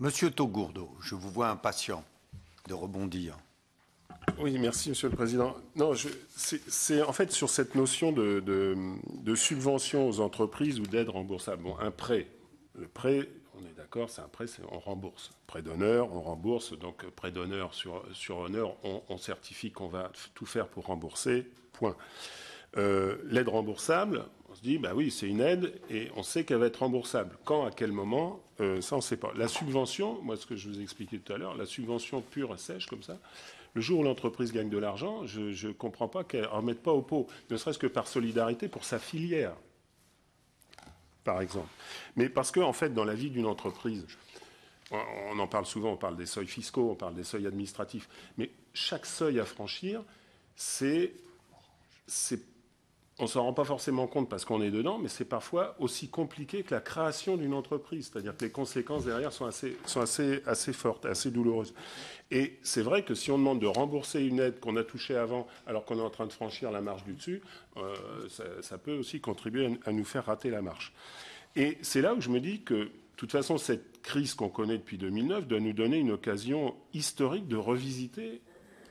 Monsieur Taugourdeau, je vous vois impatient de rebondir. Oui, merci, Monsieur le Président. Non, c'est en fait sur cette notion de subvention aux entreprises ou d'aide remboursable. Bon, un prêt, le prêt, on est d'accord, c'est un prêt, on rembourse. Prêt d'honneur, on rembourse. Donc, prêt d'honneur sur honneur, on certifie qu'on va tout faire pour rembourser. Point. L'aide remboursable, on se dit, bah oui, c'est une aide et on sait qu'elle va être remboursable. Quand, à quel moment, ça on ne sait pas. La subvention, moi ce que je vous ai expliqué tout à l'heure, la subvention pure et sèche comme ça, le jour où l'entreprise gagne de l'argent, je ne comprends pas qu'elle ne remette pas au pot, ne serait-ce que par solidarité pour sa filière, par exemple. Mais parce qu'en fait, dans la vie d'une entreprise, on en parle souvent, on parle des seuils fiscaux, on parle des seuils administratifs, mais chaque seuil à franchir, on s'en rend pas forcément compte parce qu'on est dedans, mais c'est parfois aussi compliqué que la création d'une entreprise. C'est-à-dire que les conséquences derrière sont assez fortes, assez douloureuses. Et c'est vrai que si on demande de rembourser une aide qu'on a touchée avant, alors qu'on est en train de franchir la marche du dessus, ça peut aussi contribuer à nous faire rater la marche. Et c'est là où je me dis que, de toute façon, cette crise qu'on connaît depuis 2009 doit nous donner une occasion historique de revisiter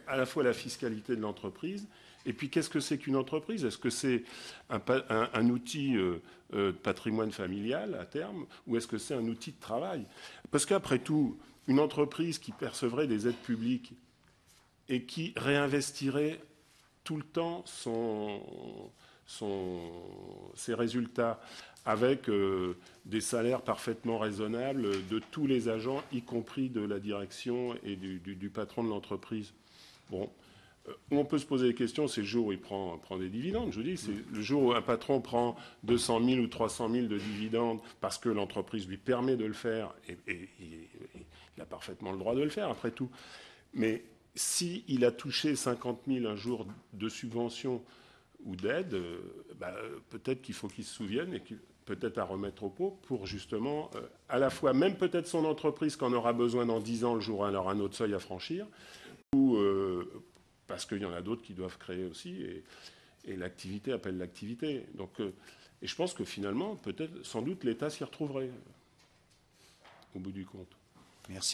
à la fois la fiscalité de l'entreprise, et puis qu'est-ce que c'est qu'une entreprise? Est-ce que c'est un outil de patrimoine familial à terme, ou est-ce que c'est un outil de travail? Parce qu'après tout, une entreprise qui percevrait des aides publiques et qui réinvestirait tout le temps ses résultats avec des salaires parfaitement raisonnables de tous les agents, y compris de la direction et du patron de l'entreprise. Bon, où on peut se poser des questions, c'est le jour où il prend des dividendes. Je vous dis, c'est le jour où un patron prend 200 000 ou 300 000 de dividendes parce que l'entreprise lui permet de le faire, et il a parfaitement le droit de le faire, après tout. Mais s'il a touché 50 000 un jour de subvention ou d'aide, peut-être qu'il faut qu'il se souvienne et peut-être à remettre au pot pour justement, à la fois, même peut-être son entreprise qu'en aura besoin dans 10 ans, le jour où elle aura un autre seuil à franchir, ou parce qu'il y en a d'autres qui doivent créer aussi, et l'activité appelle l'activité. Donc, et je pense que finalement, peut-être, sans doute, l'État s'y retrouverait, au bout du compte. Merci.